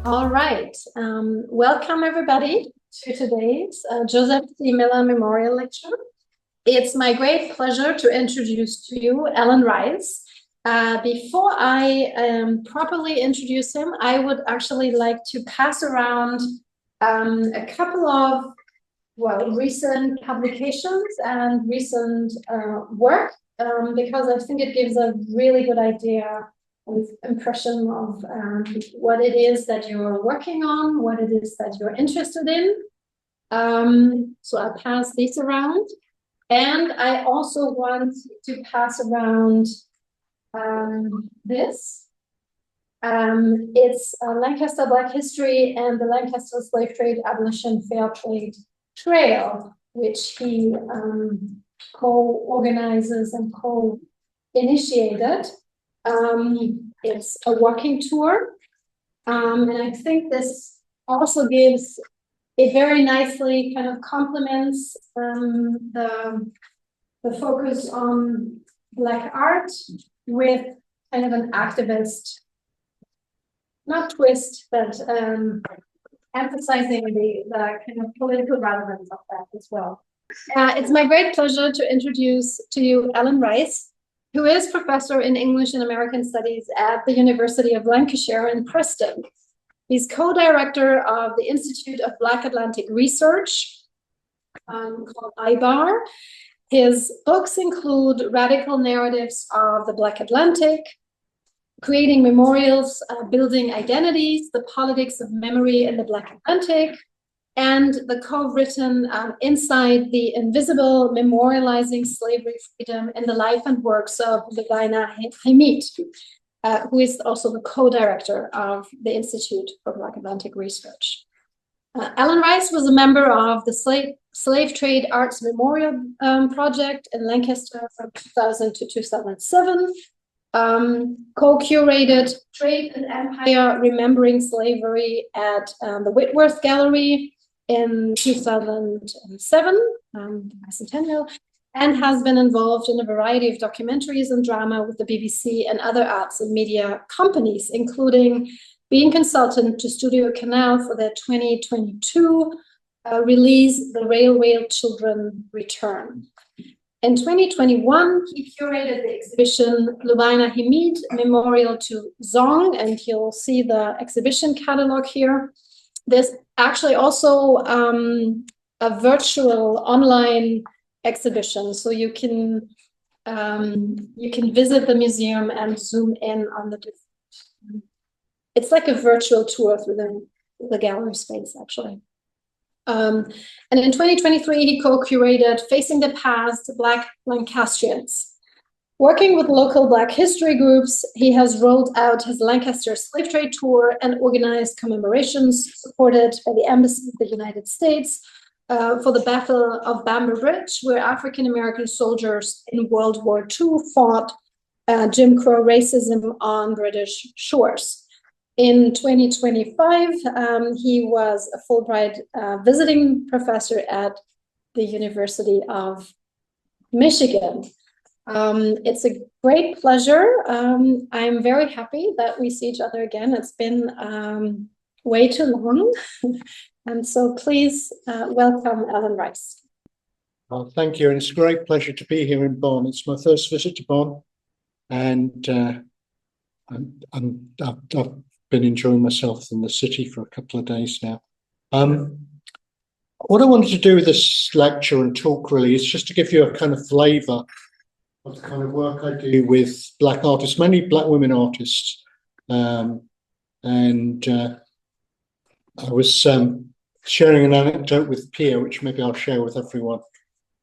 All right. Welcome everybody to today's Joseph C. Miller Memorial Lecture. It's my great pleasure to introduce to you Alan Rice. Before I properly introduce him, I would actually like to pass around a couple of, recent publications and recent work, because I think it gives a really good idea and impression of what it is that you're working on, what it is that you're interested in. So I'll pass these around. And I also want to pass around this. It's Lancaster Black History and the Lancaster Slave Trade Abolition Fair Trade Trail, which he co-organizes and co-initiated. It's a walking tour, and I think this also gives it very nicely kind of complements the focus on Black art with kind of an activist, not twist, but emphasizing the kind of political relevance of that as well. It's my great pleasure to introduce to you Alan Rice, who is professor in English and American Studies at the University of Lancashire in Preston. He's co-director of the Institute of Black Atlantic Research, called IBAR. His books include Radical Narratives of the Black Atlantic, Creating Memorials, Building Identities, The Politics of Memory in the Black Atlantic, and the co-written Inside the Invisible, Memorializing Slavery Freedom in the Life and Works of Lubaina Himid, who is also the co-director of the Institute for Black Atlantic Research. Alan Rice was a member of the Slave Trade Arts Memorial Project in Lancaster from 2000 to 2007, co-curated Trade and Empire Remembering Slavery at the Whitworth Gallery in 2007, bicentennial, and has been involved in a variety of documentaries and drama with the BBC and other arts and media companies, including being consultant to Studio Canal for their 2022 release, The Railway Children Return. In 2021, he curated the exhibition Lubaina Himid, Memorial to Zong, and you'll see the exhibition catalog here. There's actually also a virtual online exhibition, so you can visit the museum and zoom in on the different. It's like a virtual tour through the gallery space, actually. And in 2023, he co-curated Facing the Past, Black Lancastrians. Working with local Black history groups, he has rolled out his Lancaster Slave Trade Tour and organized commemorations supported by the Embassy of the United States for the Battle of Bamboo Bridge, where African-American soldiers in World War II fought Jim Crow racism on British shores. In 2025, he was a Fulbright visiting professor at the University of Michigan. It's a great pleasure. I'm very happy that we see each other again. It's been way too long. And so please welcome Alan Rice. Well, thank you. And it's a great pleasure to be here in Bonn. It's my first visit to Bonn. And I've been enjoying myself in the city for a couple of days now. What I wanted to do with this lecture and talk really is just to give you a kind of flavour of the kind of work I do with Black artists, mainly Black women artists. I was sharing an anecdote with Pia, which maybe I'll share with everyone.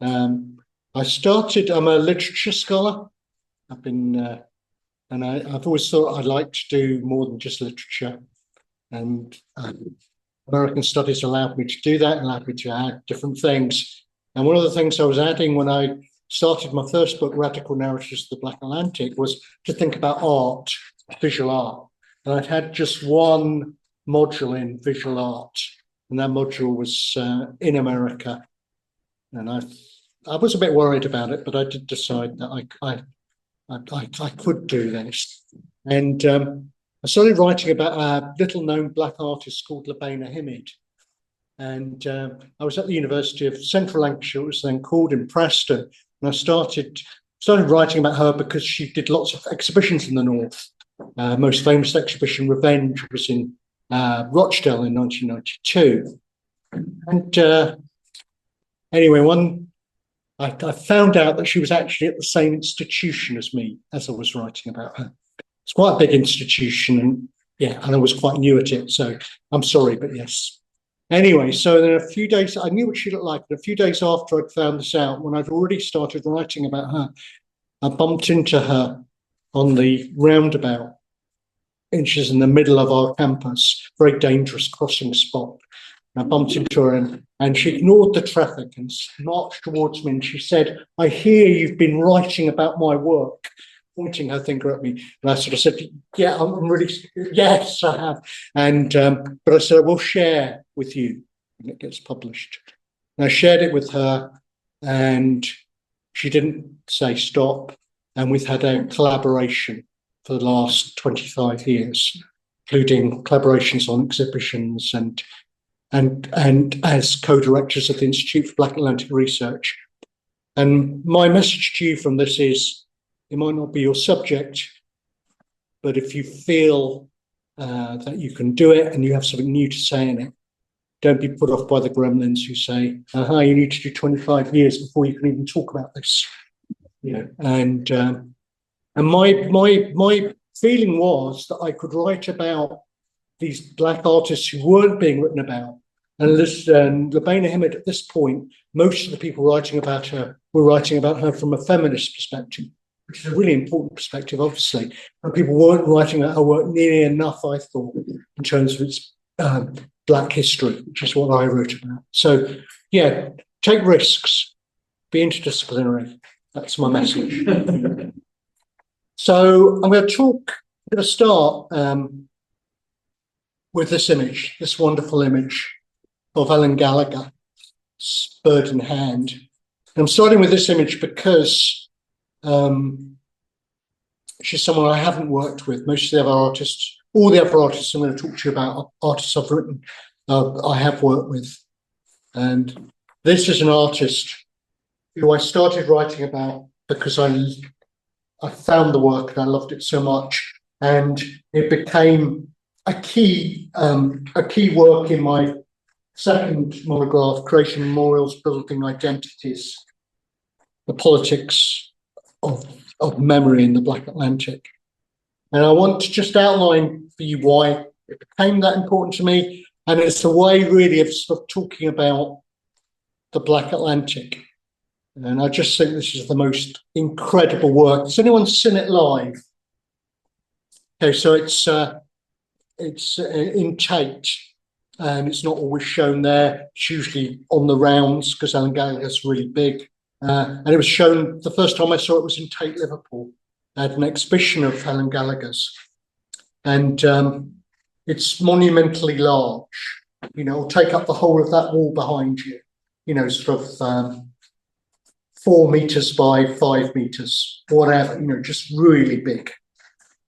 I'm a literature scholar. I've been, and I've always thought I'd like to do more than just literature. And American Studies allowed me to do that, allowed me to add different things. And one of the things I was adding when I started my first book, Radical Narratives of the Black Atlantic, was to think about art, visual art. And I'd had just one module in visual art, and that module was in America. And I was a bit worried about it, but I did decide that I could do this. And I started writing about a little-known black artist called Lubaina Himid. And I was at the University of Central Lancashire, it was then called, in Preston, and I started writing about her because she did lots of exhibitions in the north. Most famous exhibition, Revenge, was in Rochdale in 1992. And anyway, I found out that she was actually at the same institution as me as I was writing about her. It's quite a big institution, and yeah, and I was quite new at it, so I'm sorry, but yes. Anyway, so then a few days, I knew what she looked like, and a few days after I'd found this out, when I'd already started writing about her, I bumped into her on the roundabout, inches in the middle of our campus, very dangerous crossing spot. I bumped into her and she ignored the traffic and marched towards me, and she said, "I hear you've been writing about my work," pointing her finger at me. And I sort of said, "Yeah, I'm really, yes, I have." And, but I said, "I will share with you when it gets published." And I shared it with her, and she didn't say stop. And we've had a collaboration for the last 25 years, including collaborations on exhibitions and as co-directors of the Institute for Black Atlantic Research. And my message to you from this is, it might not be your subject, but if you feel that you can do it and you have something new to say in it, don't be put off by the gremlins who say, you need to do 25 years before you can even talk about this. You know, and my feeling was that I could write about these black artists who weren't being written about. And Lubaina Himid, at this point, most of the people writing about her were writing about her from a feminist perspective, which is a really important perspective, obviously. And people weren't writing about her work nearly enough, I thought, in terms of its black history, which is what I wrote about. So, yeah, take risks, be interdisciplinary. That's my message. So I'm going to start with this image, this wonderful image of Ellen Gallagher, bird in hand. And I'm starting with this image because she's someone I haven't worked with. Most of the other artists, all the other artists I'm going to talk to you about are artists I've written, I have worked with. And this is an artist who I started writing about because I found the work and I loved it so much, and it became a key work in my second monograph, Creating Memorials, Building Identities, the Politics of Memory in the Black Atlantic. And I want to just outline for you why it became that important to me, and it's a way really of sort of talking about the Black Atlantic. And I just think this is the most incredible work. Has anyone seen it live? Okay, so it's in Tate, and it's not always shown there. It's usually on the rounds because Ellen Gallagher's really big. And it was shown, the first time I saw it was in Tate, Liverpool. I had an exhibition of Helen Gallagher's. And it's monumentally large. You know, it'll take up the whole of that wall behind you. You know, sort of 4 meters by 5 meters, whatever, you know, just really big.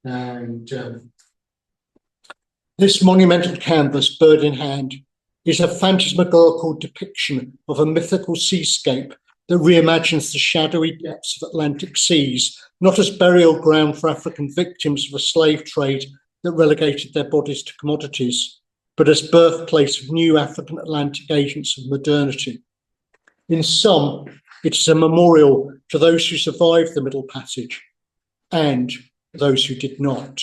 And this monumental canvas, bird in hand, is a phantasmagorical depiction of a mythical seascape that reimagines the shadowy depths of Atlantic seas, not as burial ground for African victims of a slave trade that relegated their bodies to commodities, but as birthplace of new African Atlantic agents of modernity. In sum, it is a memorial to those who survived the Middle Passage and those who did not.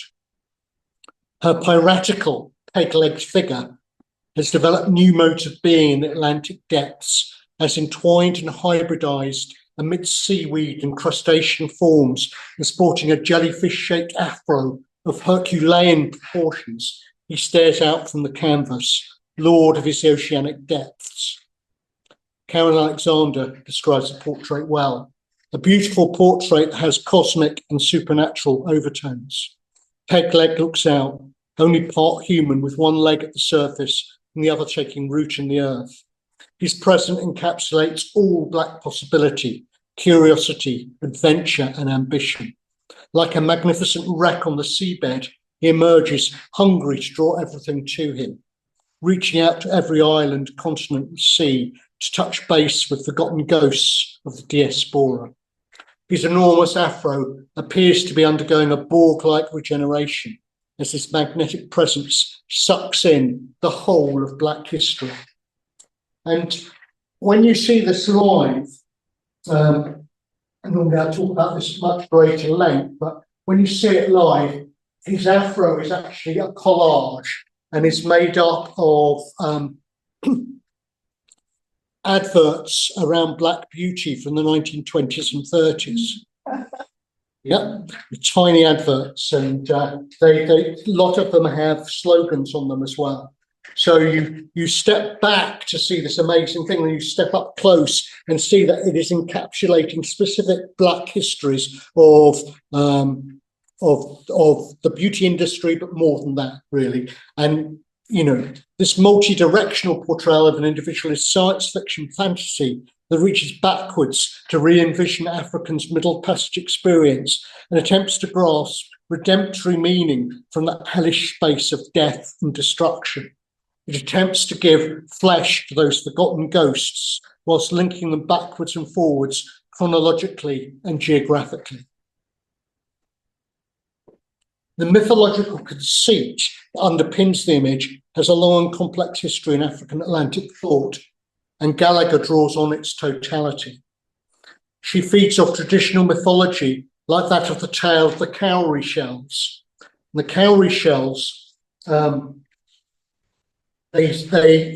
Her piratical, peg-legged figure has developed new modes of being in the Atlantic depths, as entwined and hybridized amidst seaweed and crustacean forms, and sporting a jellyfish-shaped afro of Herculean proportions. He stares out from the canvas, lord of his oceanic depths. Karen Alexander describes the portrait well. A beautiful portrait that has cosmic and supernatural overtones. Peg-leg looks out, only part human, with one leg at the surface and the other taking root in the earth. His present encapsulates all black possibility, curiosity, adventure, and ambition. Like a magnificent wreck on the seabed, he emerges hungry to draw everything to him, reaching out to every island, continent, and sea to touch base with forgotten ghosts of the diaspora. His enormous afro appears to be undergoing a Borg-like regeneration as his magnetic presence sucks in the whole of Black history. And when you see this live, and normally I talk about this at much greater length, but when you see it live, his afro is actually a collage and is made up of adverts around Black beauty from the 1920s and 30s. Yeah, tiny adverts, and a lot of them have slogans on them as well. So you step back to see this amazing thing, and you step up close and see that it is encapsulating specific Black histories of the beauty industry, but more than that, really. And you know, this multi-directional portrayal of an individual is science fiction fantasy that reaches backwards to re-envision Africans' Middle Passage experience and attempts to grasp redemptory meaning from that hellish space of death and destruction. It attempts to give flesh to those forgotten ghosts whilst linking them backwards and forwards chronologically and geographically. The mythological conceit that underpins the image has a long and complex history in African Atlantic thought, and Gallagher draws on its totality. She feeds off traditional mythology like that of the tale of the cowrie shells. And the cowrie shells, they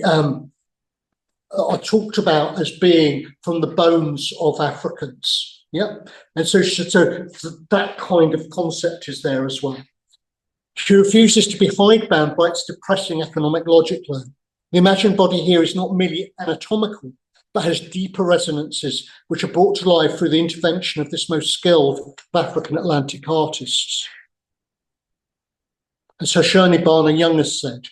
are talked about as being from the bones of Africans. Yeah, and so that kind of concept is there as well. She refuses to be hidebound by its depressing economic logic, though. The imagined body here is not merely anatomical, but has deeper resonances which are brought to life through the intervention of this most skilled of African Atlantic artists. As Shoshone Barner Young has said,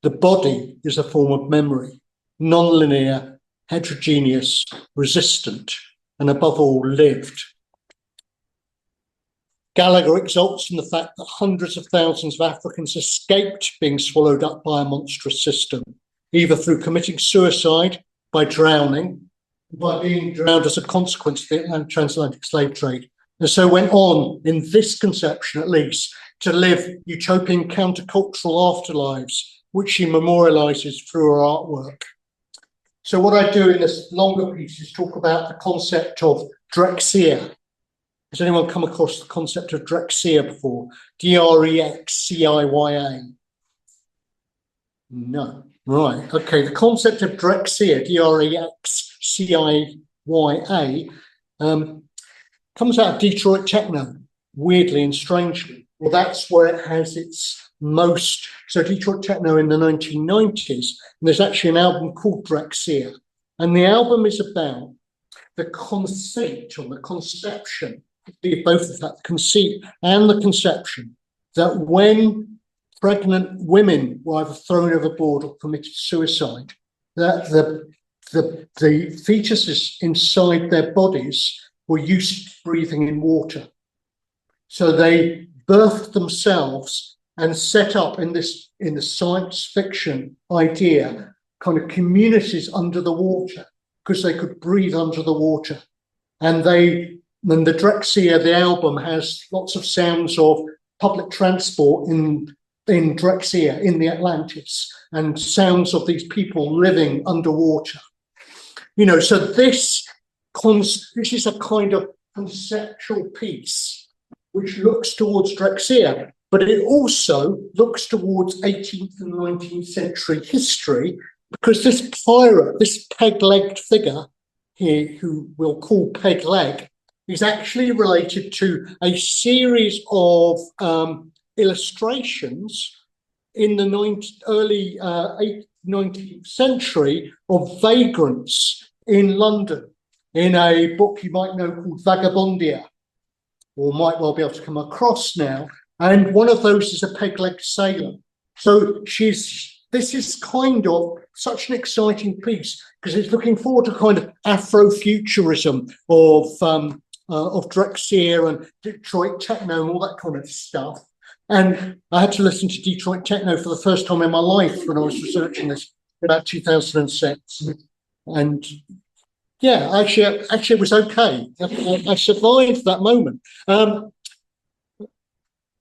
the body is a form of memory, non-linear, heterogeneous, resistant, and above all, lived. Gallagher exults in the fact that hundreds of thousands of Africans escaped being swallowed up by a monstrous system, either through committing suicide, by drowning, by being drowned as a consequence of the transatlantic slave trade, and so went on, in this conception at least, to live utopian countercultural afterlives, which she memorialises through her artwork. So what I do in this longer piece is talk about the concept of drexia. Has anyone come across the concept of drexia before? D-R-E-X-C-I-Y-A. No. Right. Okay. The concept of drexia, D-R-E-X-C-I-Y-A, comes out of Detroit techno, weirdly and strangely. Well, that's where it has its most. So Detroit techno in the 1990s, and there's actually an album called Drexia, and the album is about the conceit or the conception, both of that, the conceit and the conception, that when pregnant women were either thrown overboard or committed suicide, that the fetuses inside their bodies were used to breathing in water. So they birthed themselves and set up in the science fiction idea kind of communities under the water because they could breathe under the water. And the Drexia, the album, has lots of sounds of public transport in Drexia, in the Atlantis, and sounds of these people living underwater. You know, so this is a kind of conceptual piece which looks towards Drexia, but it also looks towards 18th and 19th century history, because this pirate, this peg-legged figure here, who we'll call Peg Leg, is actually related to a series of illustrations in the early 19th century of vagrants in London, in a book you might know called Vagabondia, or might well be able to come across now. And one of those is a peg-legged sailor. So this is kind of such an exciting piece because it's looking forward to kind of Afrofuturism of Drexia and Detroit techno and all that kind of stuff. And I had to listen to Detroit techno for the first time in my life when I was researching this about 2006. And yeah, actually it was okay. I survived that moment.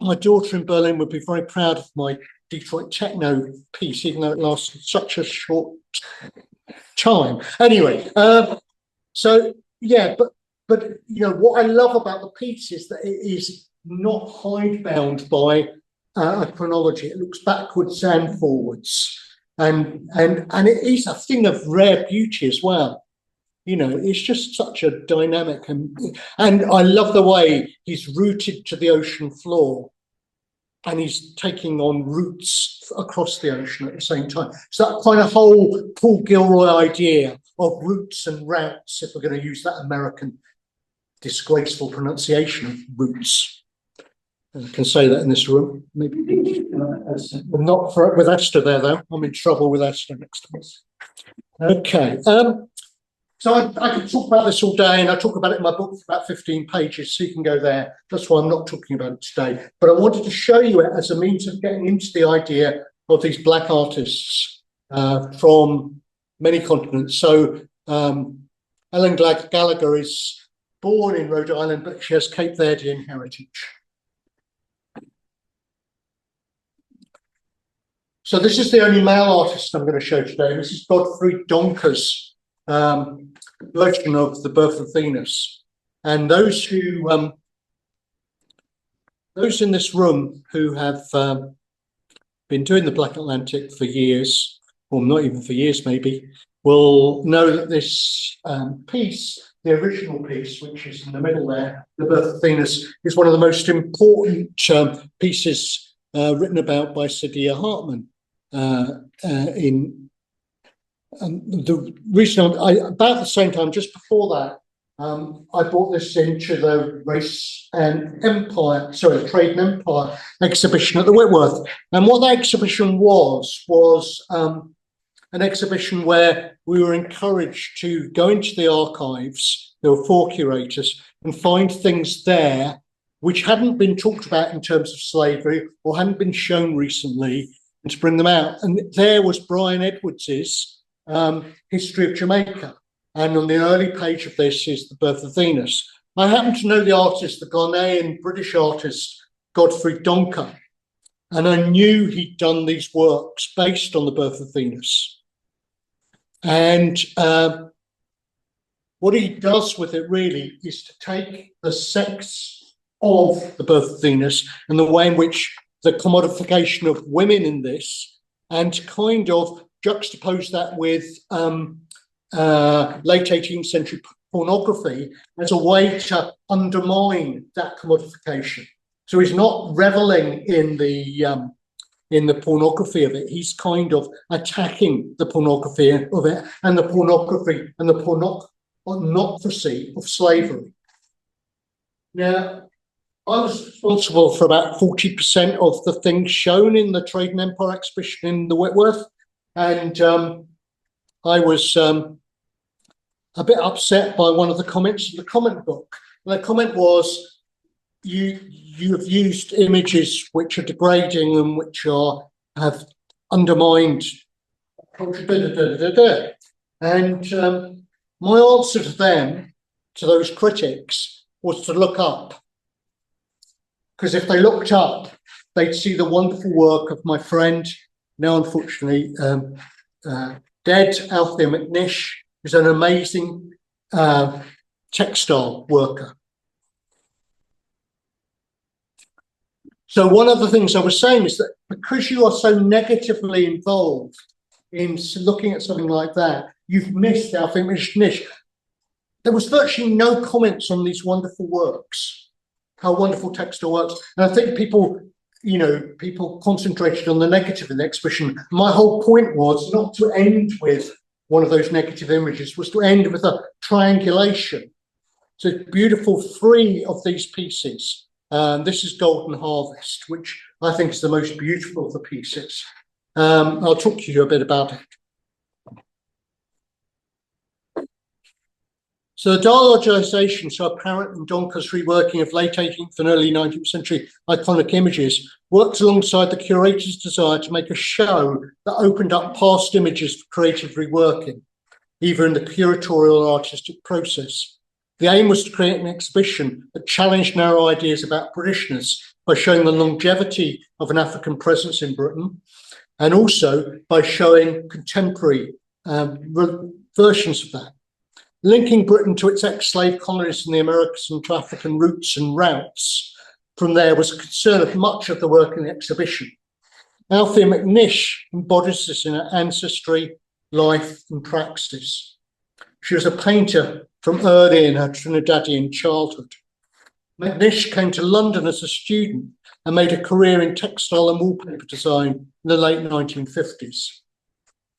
My daughter in Berlin would be very proud of my Detroit techno piece, even though it lasted such a short time. Anyway, so yeah, but you know what I love about the piece is that it is not hidebound by a chronology. It looks backwards and forwards, and it is a thing of rare beauty as well. You know, it's just such a dynamic, and I love the way he's rooted to the ocean floor, and he's taking on roots across the ocean at the same time. So that kind of whole Paul Gilroy idea of roots and routes, if we're going to use that American disgraceful pronunciation of roots. I can say that in this room, maybe not for with Esther there though. I'm in trouble with Esther next time. Okay. So I could talk about this all day, and I talk about it in my book for about 15 pages, so you can go there. That's why I'm not talking about it today. But I wanted to show you it as a means of getting into the idea of these Black artists from many continents. So Ellen Gallagher is born in Rhode Island, but she has Cape Verdean heritage. So this is the only male artist I'm going to show today. This is Godfrey Donker's version of The Birth of Venus. And those who, those in this room who have been doing the Black Atlantic for years, or not even for years maybe, will know that this piece, the original piece, which is in the middle there, The Birth of Venus, is one of the most important pieces written about by Saidiya Hartman the reason about the same time, just before that, I brought this into the Race and Empire, sorry, Trade and Empire exhibition at the Whitworth. And what that exhibition was an exhibition where we were encouraged to go into the archives. There were 4 curators, and find things there which hadn't been talked about in terms of slavery or hadn't been shown recently, and to bring them out. And there was Brian Edwards's History of Jamaica, and on the early page of this is The Birth of Venus. I happen to know the artist, the Ghanaian British artist Godfrey Donker, and I knew he'd done these works based on The Birth of Venus. And what he does with it really is to take the sex of The Birth of Venus and the way in which the commodification of women in this, and to kind of juxtapose that with late 18th century pornography as a way to undermine that commodification. So he's not reveling in the pornography of it. He's kind of attacking the pornography of it and the pornography and the pornocracy of slavery. Now, I was responsible for about 40% of the things shown in the Trade and Empire exhibition in the Whitworth. And I was a bit upset by one of the comments in the comment book. And the comment was, you have used images which are degrading and which have undermined culture. And my answer to them, to those critics, was to look up. Because if they looked up, they'd see the wonderful work of my friend, now unfortunately dead, Althea McNish, who's an amazing textile worker. So one of the things I was saying is that because you are so negatively involved in looking at something like that, you've missed Althea McNish. There was virtually no comments on these wonderful works, how wonderful textile works. And I think people concentrated on the negative in the exhibition. My whole point was not to end with one of those negative images, was to end with a triangulation. So beautiful 3 of these pieces. This is Golden Harvest, which I think is the most beautiful of the pieces. I'll talk to you a bit about it. So the dialogisation, so apparent in Donker's reworking of late 18th and early 19th century iconic images, worked alongside the curator's desire to make a show that opened up past images for creative reworking, either in the curatorial or artistic process. The aim was to create an exhibition that challenged narrow ideas about Britishness by showing the longevity of an African presence in Britain, and also by showing contemporary versions of that. Linking Britain to its ex-slave colonies in the Americas and to African roots and routes from there was a concern of much of the work in the exhibition. Althea McNish embodies this in her ancestry, life and praxis. She was a painter from early in her Trinidadian childhood. McNish came to London as a student and made a career in textile and wallpaper design in the late 1950s.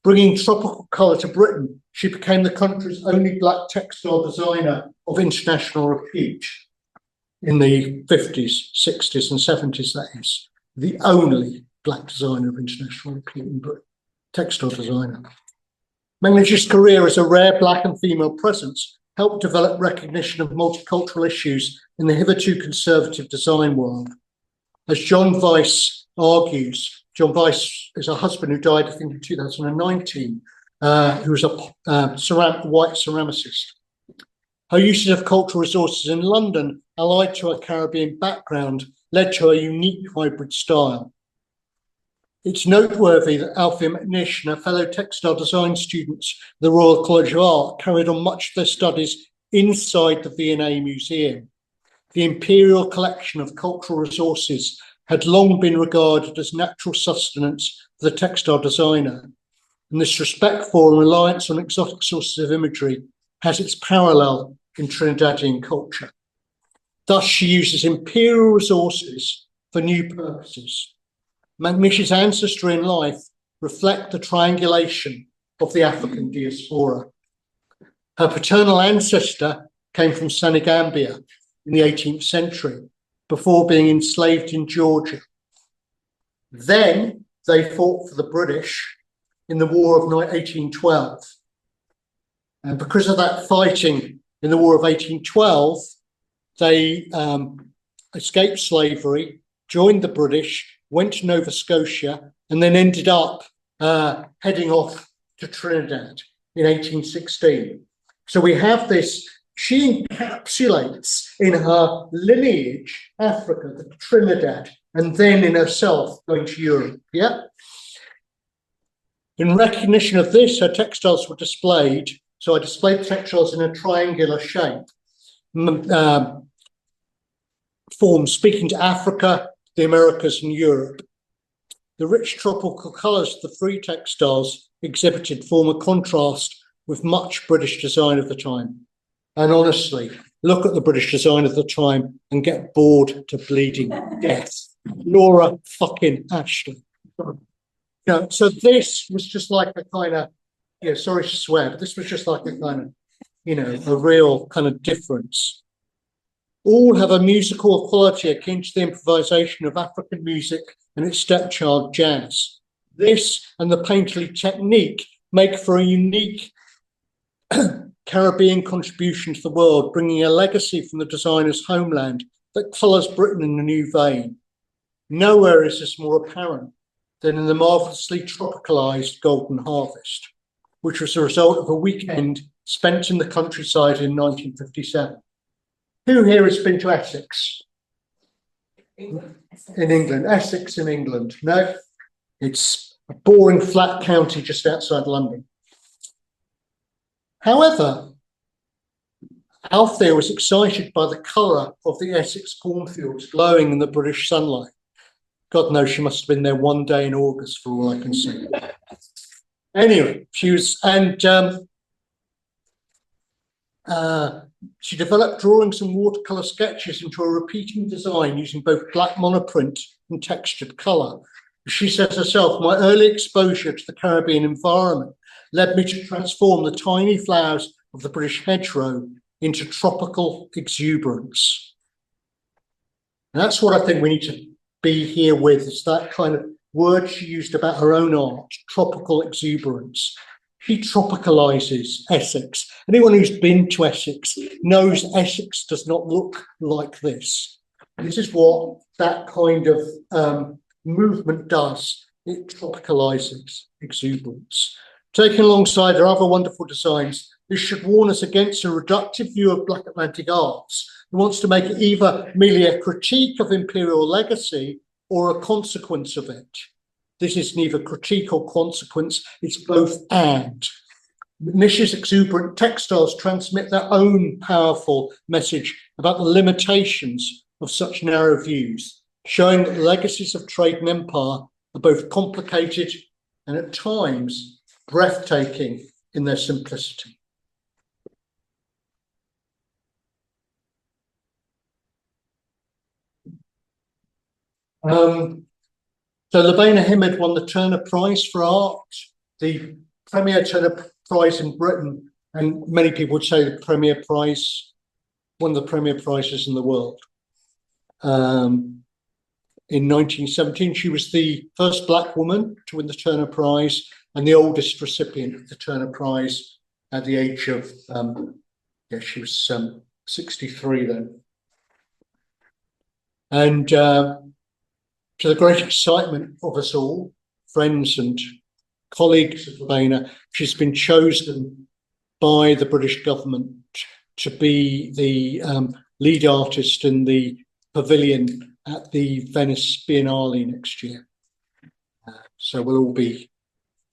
Bringing tropical colour to Britain, she became the country's only black textile designer of international repute in the 50s, 60s and 70s, that is. The only black designer of international repute in Britain, textile designer. McNish's career as a rare black and female presence helped develop recognition of multicultural issues in the hitherto conservative design world. As John Weiss argues, John Weiss is a husband who died, I think, in 2019, who was a white ceramicist. Her uses of cultural resources in London, allied to her Caribbean background, led to a unique hybrid style. It's noteworthy that Althea McNish and her fellow textile design students at the Royal College of Art carried on much of their studies inside the V&A Museum. The imperial collection of cultural resources had long been regarded as natural sustenance for the textile designer, and this respect for and reliance on exotic sources of imagery has its parallel in Trinidadian culture. Thus, she uses imperial resources for new purposes. McNish's ancestry and life reflect the triangulation of the African diaspora. Her paternal ancestor came from Senegambia in the 18th century, before being enslaved in Georgia. Then they fought for the British in the War of 1812. And because of that fighting in the War of 1812, they escaped slavery, joined the British, went to Nova Scotia, and then ended up heading off to Trinidad in 1816. So we have this. She encapsulates in her lineage Africa, the Trinidad, and then in herself going to Europe. Yeah. In recognition of this, her textiles were displayed. So I displayed textiles in a triangular shape, form speaking to Africa, the Americas, and Europe. The rich tropical colours of the free textiles exhibited form a contrast with much British design of the time. And honestly, look at the British design of the time and get bored to bleeding death. Laura fucking Ashley. So this was just like a kind of, sorry to swear, but this was just like a kind of, a real kind of difference. All have a musical quality akin to the improvisation of African music and its stepchild jazz. This and the painterly technique make for a unique Caribbean contribution to the world, bringing a legacy from the designer's homeland that colours Britain in a new vein. Nowhere is this more apparent than in the marvellously tropicalised Golden Harvest, which was the result of a weekend spent in the countryside in 1957. Who here has been to Essex? In England. Essex in England. No, it's a boring flat county just outside London. However, Althea was excited by the colour of the Essex cornfields glowing in the British sunlight. God knows she must have been there one day in August for all I can see. Anyway, she developed drawings and watercolour sketches into a repeating design using both black monoprint and textured colour. She says herself, my early exposure to the Caribbean environment led me to transform the tiny flowers of the British hedgerow into tropical exuberance. And that's what I think we need to be here with, is that kind of word she used about her own art, tropical exuberance. she tropicalizes Essex. Anyone who's been to Essex knows Essex does not look like this. This is what that kind of movement does. It tropicalizes exuberance. Taken alongside her other wonderful designs, this should warn us against a reductive view of Black Atlantic arts who wants to make it either merely a critique of imperial legacy or a consequence of it. This is neither critique or consequence, it's both and. McNish's exuberant textiles transmit their own powerful message about the limitations of such narrow views, showing that the legacies of trade and empire are both complicated and at times breathtaking in their simplicity. So Lubaina Himid won the Turner Prize for Art, the premier Turner Prize in Britain, and many people would say the premier prize, one of the premier prizes in the world. In 1917, she was the first Black woman to win the Turner Prize and the oldest recipient of the Turner Prize at the age of, she was 63 then. And to the great excitement of us all, friends and colleagues of Lubaina, she's been chosen by the British government to be the lead artist in the pavilion at the Venice Biennale next year. So we'll all be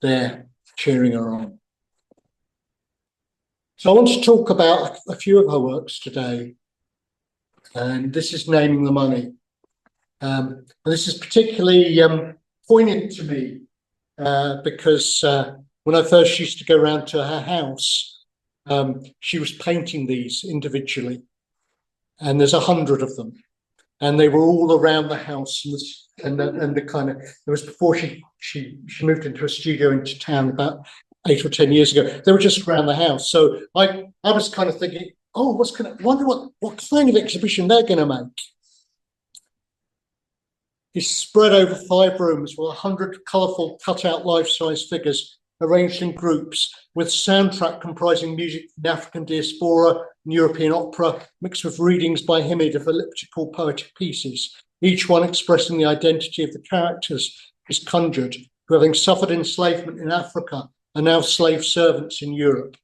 there cheering her on. So I want to talk about a few of her works today. And this is Naming the Money. And this is particularly poignant to me because when I first used to go around to her house, she was painting these individually. And there's 100 of them. And they were all around the house, and the kind of, it was before she moved into a studio into town about 8 or 10 years ago. They were just around the house. So I was kind of thinking, oh, wonder what kind of exhibition they're going to make. It's spread over 5 rooms with 100 colourful cut-out life-size figures arranged in groups with soundtrack comprising music from the African diaspora and European opera, mixed with readings by Himid of elliptical poetic pieces, each one expressing the identity of the characters is conjured, who, having suffered enslavement in Africa, are now slave servants in Europe.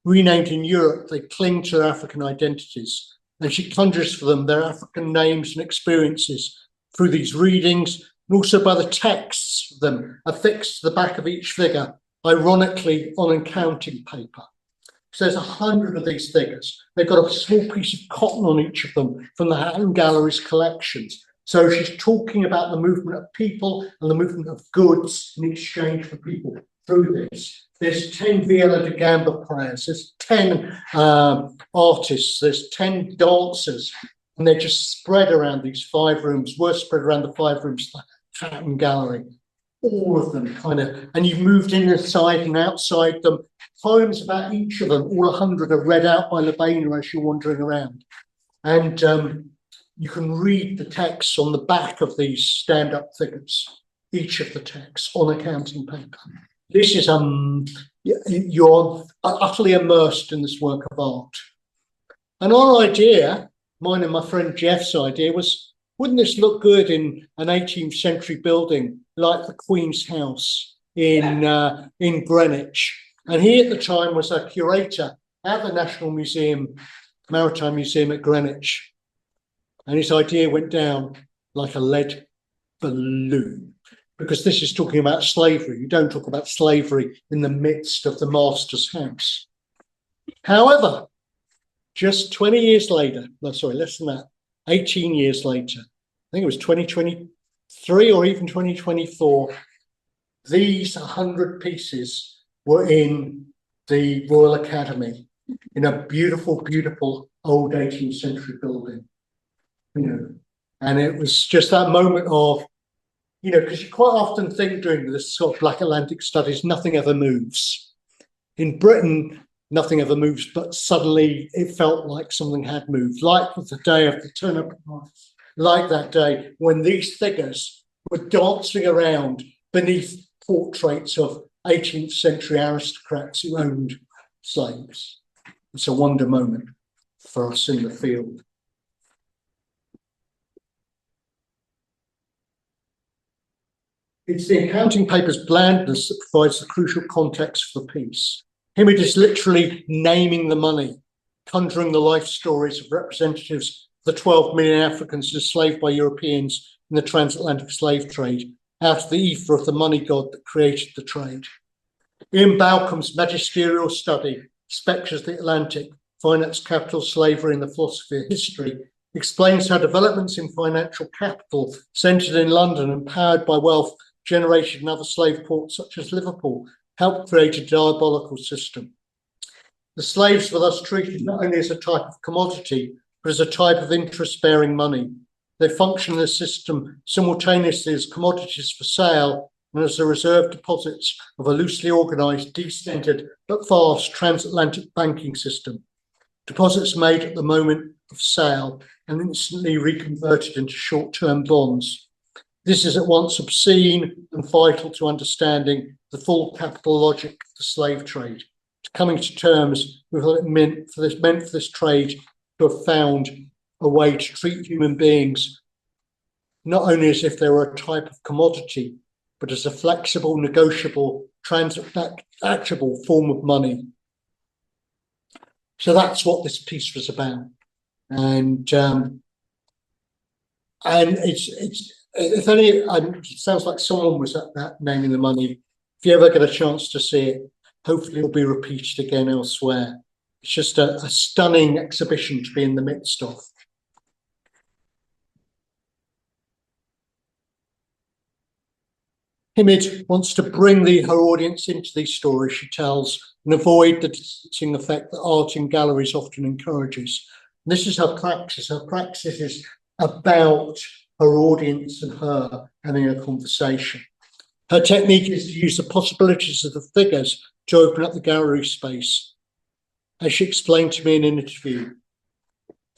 Renamed in Europe, they cling to their African identities, and she conjures for them their African names and experiences through these readings, and also by the texts of them affixed to the back of each figure, ironically on accounting paper. So there's 100 of these figures. They've got a small piece of cotton on each of them from the Art Gallery's collections. So she's talking about the movement of people and the movement of goods in exchange for people through this. There's 10 viola da gamba players, there's 10 artists, there's 10 dancers, and they're just spread around these 5 rooms, were spread around the 5 rooms of the Art Gallery. All of them kind of, and you've moved inside and outside them. Poems about each of them, all 100 are read out by Lubaina as you're wandering around. And you can read the texts on the back of these stand-up figures, each of the texts on accounting paper. This is, you're utterly immersed in this work of art. And our idea, mine and my friend Jeff's idea, was, wouldn't this look good in an 18th century building like the Queen's House in Greenwich? And he at the time was a curator at the National Museum, Maritime Museum at Greenwich. And his idea went down like a lead balloon, because this is talking about slavery. You don't talk about slavery in the midst of the master's house. However, just 20 years later, no, sorry, less than that, 18 years later, I think it was 2023 or even 2024, these 100 pieces were in the Royal Academy in a beautiful, beautiful old 18th century building. You know, and it was just that moment of, you know, because you quite often think during this sort of Black Atlantic studies, nothing ever moves. In Britain, nothing ever moves, but suddenly it felt like something had moved, like the day of the Turner Prize, like that day when these figures were dancing around beneath portraits of 18th century aristocrats who owned slaves. It's a wonder moment for us in the field. It's the accounting paper's blandness that provides the crucial context for the piece. Himid is literally naming the money, conjuring the life stories of representatives of the 12 million Africans enslaved by Europeans in the transatlantic slave trade, out of the ether of the money god that created the trade. Ian Balcom's magisterial study, Spectres of the Atlantic, Finance, Capital, Slavery and the Philosophy of History, explains how developments in financial capital centred in London and powered by wealth generated in other slave ports such as Liverpool helped create a diabolical system. The slaves were thus treated not only as a type of commodity, but as a type of interest-bearing money. They function in the system simultaneously as commodities for sale and as the reserve deposits of a loosely organised, decentered but fast transatlantic banking system. Deposits made at the moment of sale and instantly reconverted into short-term bonds. This is at once obscene and vital to understanding the full capital logic of the slave trade, to coming to terms with what it meant for this trade to have found a way to treat human beings not only as if they were a type of commodity, but as a flexible, negotiable, transactable form of money. So that's what this piece was about, and it's if any, it sounds like someone was at that naming the money. If you ever get a chance to see it, hopefully it'll be repeated again elsewhere. It's just a stunning exhibition to be in the midst of. Himid wants to bring her audience into these stories she tells and avoid the distancing effect that art in galleries often encourages. And this is her praxis. Her praxis is about her audience and her having a conversation. Her technique is to use the possibilities of the figures to open up the gallery space. As she explained to me in an interview,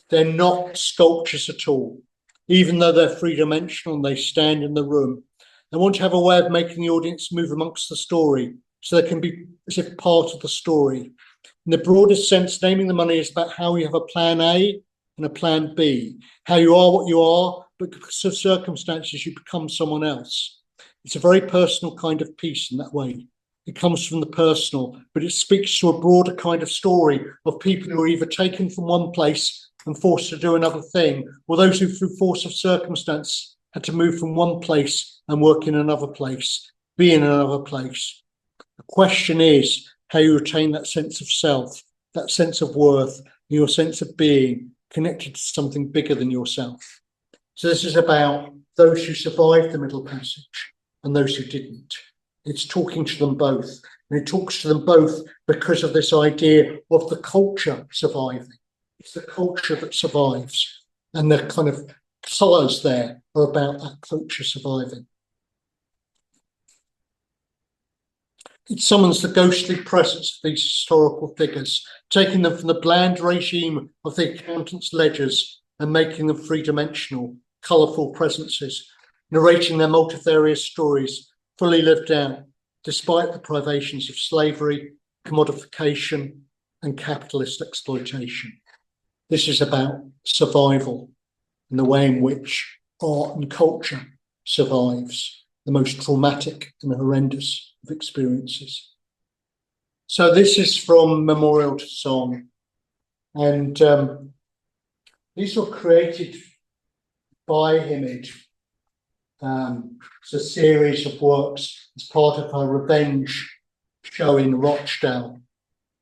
they're not sculptures at all. Even though they're three-dimensional and they stand in the room, they want to have a way of making the audience move amongst the story so they can be as if part of the story. In the broadest sense, naming the money is about how you have a plan A and a plan B, how you are what you are, but because of circumstances, you become someone else. It's a very personal kind of piece in that way. It comes from the personal, but it speaks to a broader kind of story of people who are either taken from one place and forced to do another thing, or those who, through force of circumstance, had to move from one place and work in another place, be in another place. The question is how you retain that sense of self, that sense of worth, your sense of being connected to something bigger than yourself. So this is about those who survived the Middle Passage and those who didn't. It's talking to them both. And it talks to them both because of this idea of the culture surviving. It's the culture that survives. And the kind of colours there are about that culture surviving. It summons the ghostly presence of these historical figures, taking them from the bland regime of the accountant's ledgers and making them three-dimensional, colourful presences, narrating their multifarious stories, fully lived out, despite the privations of slavery, commodification, and capitalist exploitation. This is about survival and the way in which art and culture survives the most traumatic and horrendous of experiences. So this is from Memorial to Song, and these were created by Himid. It's a series of works as part of her revenge show in Rochdale,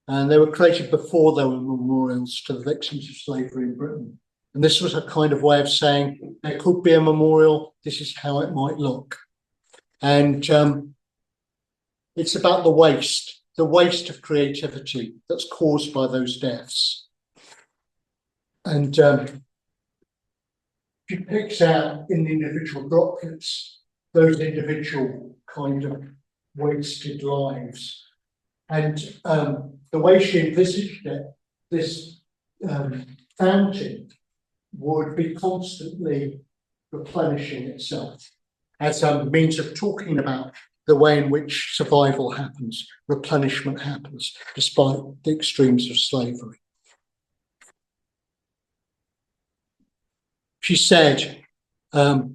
and they were created before there were memorials to the victims of slavery in Britain. And this was a kind of way of saying there could be a memorial, this is how it might look. And it's about the waste of creativity that's caused by those deaths. And she picks out in the individual droplets those individual kind of wasted lives. And the way she envisaged it, this fountain would be constantly replenishing itself as a means of talking about the way in which survival happens, replenishment happens, despite the extremes of slavery. She said, the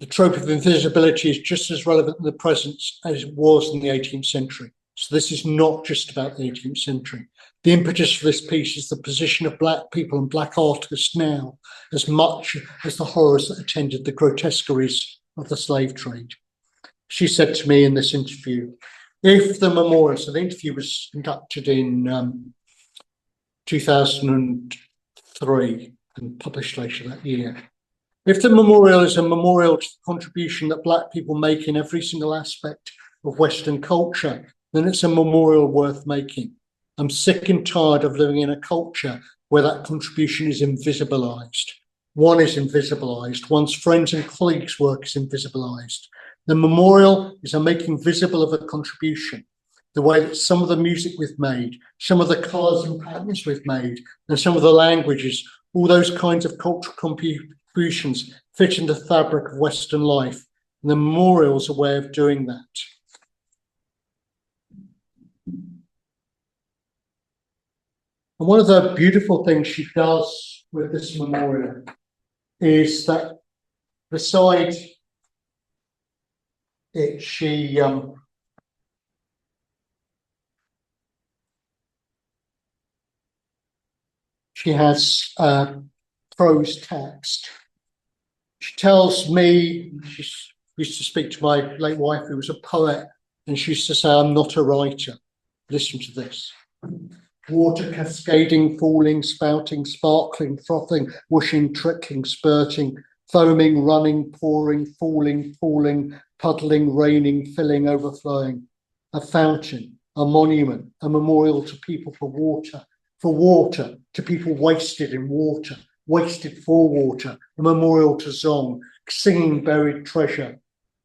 trope of invisibility is just as relevant in the present as it was in the 18th century. So this is not just about the 18th century. The impetus for this piece is the position of Black people and Black artists now, as much as the horrors that attended the grotesqueries of the slave trade. She said to me in this interview, if the memorial, so the interview was conducted in 2003 and published later that year. If the memorial is a memorial to the contribution that Black people make in every single aspect of Western culture, then it's a memorial worth making. I'm sick and tired of living in a culture where that contribution is invisibilized. One is invisibilized, one's friends and colleagues' work is invisibilized. The memorial is a making visible of a contribution, the way that some of the music we've made, some of the colours and patterns we've made, and some of the languages, all those kinds of cultural contributions fit into the fabric of Western life. And the memorial is a way of doing that. And one of the beautiful things she does with this memorial is that beside it, she has prose text. She tells me, she used to speak to my late wife, who was a poet, and she used to say, I'm not a writer. Listen to this. Water cascading, falling, spouting, sparkling, frothing, whooshing, trickling, spurting, foaming, running, pouring, falling, puddling, raining, filling, overflowing. A fountain, a monument, a memorial to people for water, to people wasted in water, wasted for water, a memorial to song, singing buried treasure.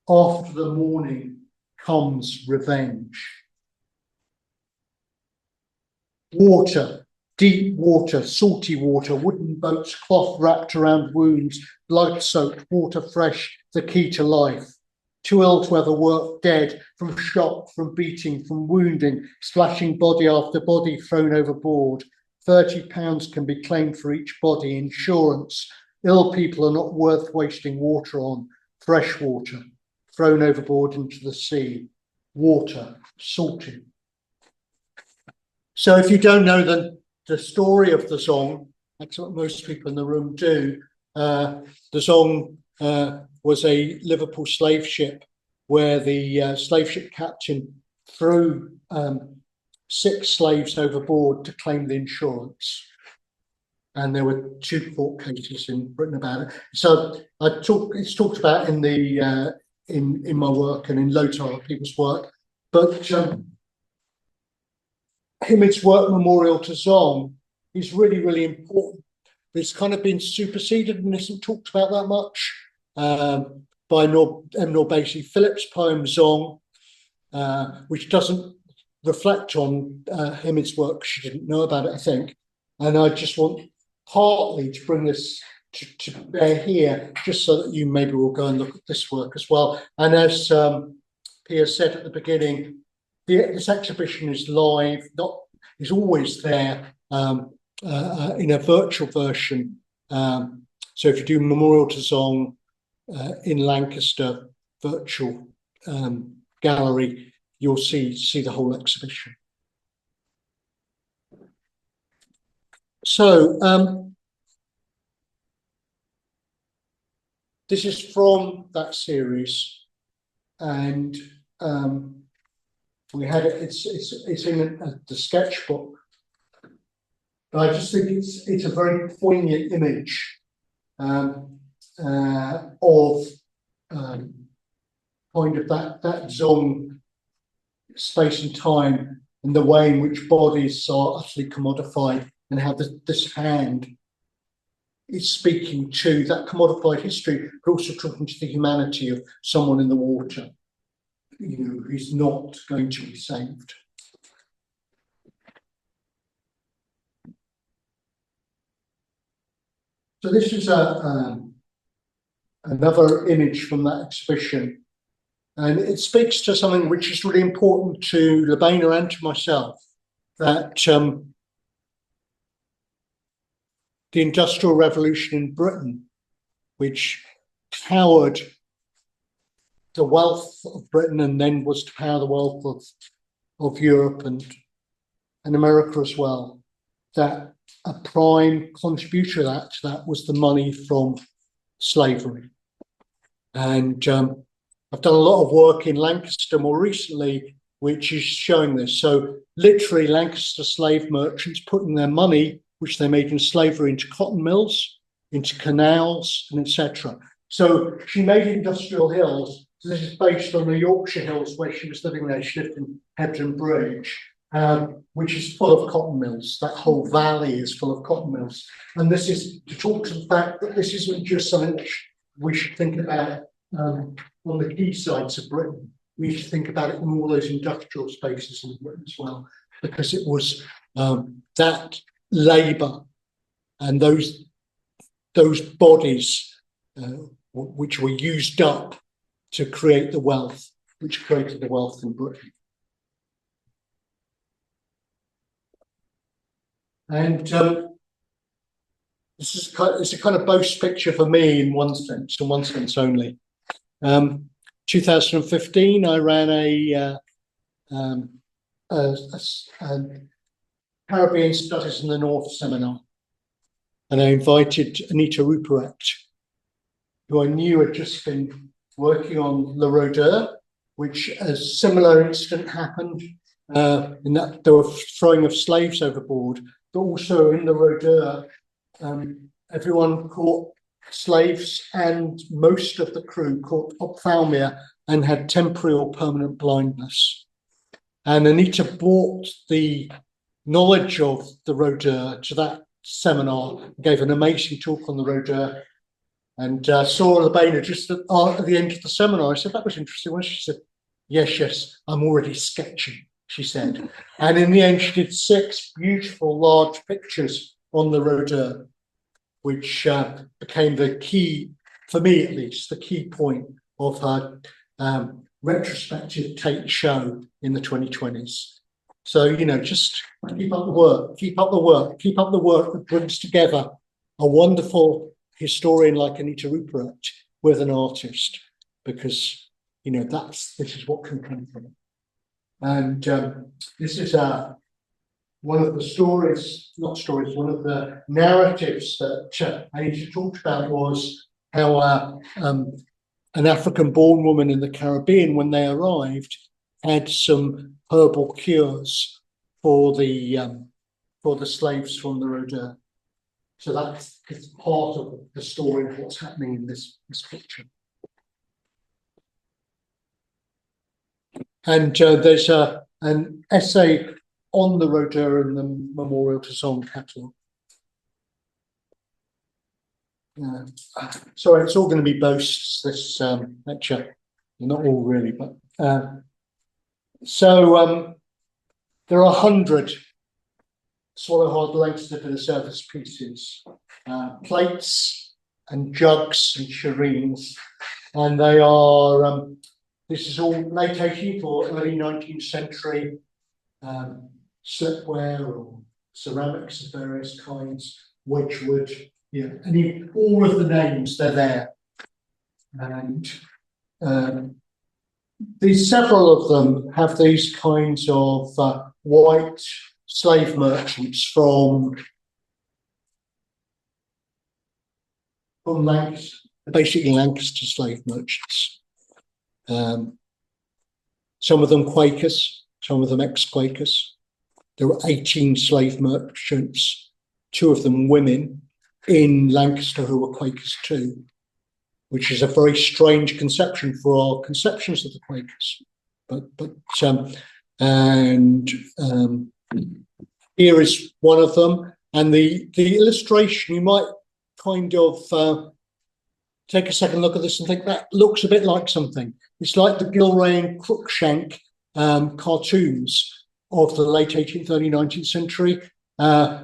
After the morning comes revenge. Water, deep water, salty water, wooden boats, cloth wrapped around wounds, blood-soaked, water fresh, the key to life. Too ill to ever work, dead, from shock, from beating, from wounding, splashing body after body thrown overboard. £30 can be claimed for each body. Insurance. Ill people are not worth wasting water on. Fresh water, thrown overboard into the sea. Water, salted. So if you don't know the story of the song, that's what most people in the room do. The song was a Liverpool slave ship where the slave ship captain threw 6 slaves overboard to claim the insurance. And there were 2 court cases in Britain about it. So it's talked about in the in my work and in loads of other people's work. But Himid's work, Memorial to Song, is really, really important. It's kind of been superseded and isn't talked about that much by M. Norbesi Phillips' poem Song, which doesn't reflect on Himid's work. She didn't know about it, I think. And I just want partly to bring this to bear here, just so that you maybe will go and look at this work as well. And as Pia said at the beginning, this exhibition is live, is always there in a virtual version. So if you do Memorial to Song in Lancaster virtual gallery, you'll see the whole exhibition. So this is from that series, and we had it. It's in the sketchbook. But I just think it's a very poignant image of kind of that zone, space and time, and the way in which bodies are utterly commodified, and how this hand is speaking to that commodified history, but also talking to the humanity of someone in the water, who's not going to be saved. So this is a another image from that exhibition. And it speaks to something which is really important to Lubaina and to myself, that the Industrial Revolution in Britain, which powered the wealth of Britain and then was to power the wealth of Europe and America as well, that a prime contributor to that was the money from slavery. And I've done a lot of work in Lancaster more recently, which is showing this. So literally Lancaster slave merchants putting their money, which they made in slavery, into cotton mills, into canals, and etc. So she made Industrial Hills. So this is based on the Yorkshire Hills where she was living there. She lived in Hebden Bridge, which is full of cotton mills. That whole valley is full of cotton mills. And this is to talk to the fact that this isn't just something that we should think about on the quaysides of Britain. We should think about it in all those industrial spaces in Britain as well, because it was that labour and those bodies which were used up to create the wealth, which created the wealth in Britain. And this is it's a kind of boast picture for me in one sense only. 2015, I ran a Caribbean Studies in the North seminar, and I invited Anita Ruppert, who I knew had just been working on Le Rôdeur, which a similar incident happened in that there were throwing of slaves overboard, but also in Le Rôdeur, everyone caught slaves and most of the crew caught ophthalmia and had temporary or permanent blindness. And Anita brought the knowledge of the Rôdeur to that seminar, gave an amazing talk on the Rôdeur, and saw Lubaina just at the end of the seminar. I said, that was interesting. She said, yes, I'm already sketching, she said. And in the end, she did 6 beautiful large pictures on the Rôdeur, which became the key, for me at least, the key point of her retrospective Tate show in the 2020s. So, you know, just keep up the work, keep up the work, keep up the work that brings together a wonderful historian like Anita Ruppert with an artist, because, you know, this is what can come from it. And this is one of the one of the narratives that Anita talked about was how an African-born woman in the Caribbean, when they arrived, had some herbal cures for the slaves from the Rôdeur. So that's part of the story of what's happening in this picture. And there's an essay on the Rôdeur in the Memorial to Song catalogue. Sorry, it's all going to be boasts, this lecture. Not all really, but there are 100 swallow-hard Lancaster for the surface pieces, plates and jugs and tureens, and they are, this is all late 18th or early 19th century slipware or ceramics of various kinds, Wedgwood, yeah, and all of the names, they're there. And several of them have these kinds of white slave merchants from Lancaster, basically Lancaster slave merchants. Some of them Quakers, some of them ex-Quakers. There were 18 slave merchants, 2 of them women, in Lancaster who were Quakers too, which is a very strange conception for our conceptions of the Quakers. Here is one of them, and the illustration, you might kind of take a second look at this and think that looks a bit like something. It's like the Gilray and Cruikshank cartoons of the late 18th, early 19th century.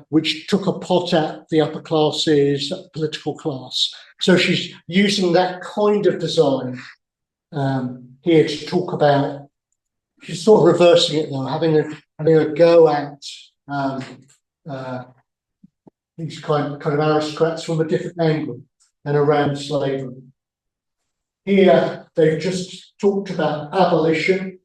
which took a pot at the upper classes, political class. So she's using that kind of design here to talk about. She's sort of reversing it now, having a go at these kind of aristocrats from a different angle and around slavery. Here, they've just talked about abolition.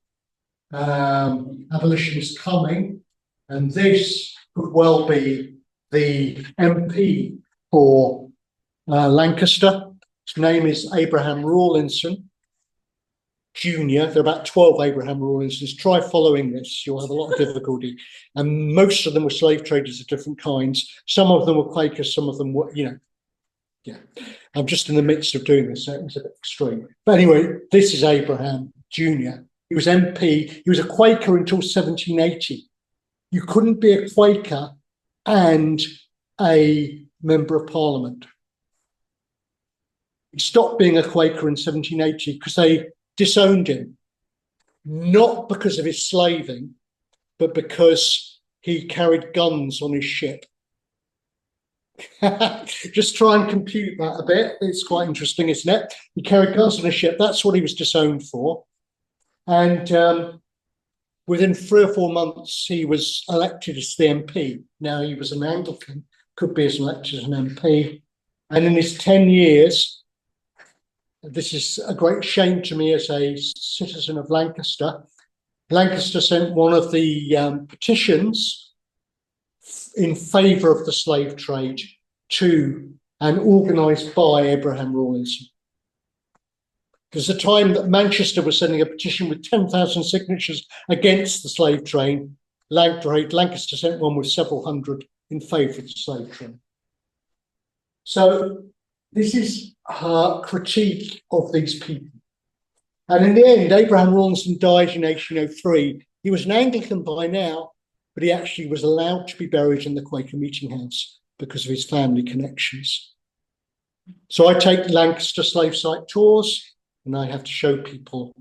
Abolition is coming, and this could well be the MP for Lancaster. His name is Abraham Rawlinson Jr. There are about 12 Abraham Rawlinsons. Try following this, you'll have a lot of difficulty. And most of them were slave traders of different kinds. Some of them were Quakers, some of them were, yeah. I'm just in the midst of doing this, so it was a bit extreme. But anyway, this is Abraham Jr. He was MP. He was a Quaker until 1780. You couldn't be a Quaker and a member of Parliament. He stopped being a Quaker in 1780 because they disowned him, not because of his slaving, but because he carried guns on his ship. Just try and compute that a bit. It's quite interesting, isn't it? He carried guns on his ship. That's what he was disowned for. And within 3 or 4 months, he was elected as the MP. Now, he was an Anglican, could be as elected as an MP. And in his 10 years, this is a great shame to me as a citizen of Lancaster. Lancaster sent one of the petitions in favour of the slave trade to and organised by Abraham Rawlinson. There's a time that Manchester was sending a petition with 10,000 signatures against the slave trade. Lancaster sent one with several hundred in favour of the slave trade. So this is her critique of these people. And in the end, Abraham Rawlinson died in 1803. He was an Anglican by now, but he actually was allowed to be buried in the Quaker Meeting House because of his family connections. So I take Lancaster slave site tours, and I have to show people,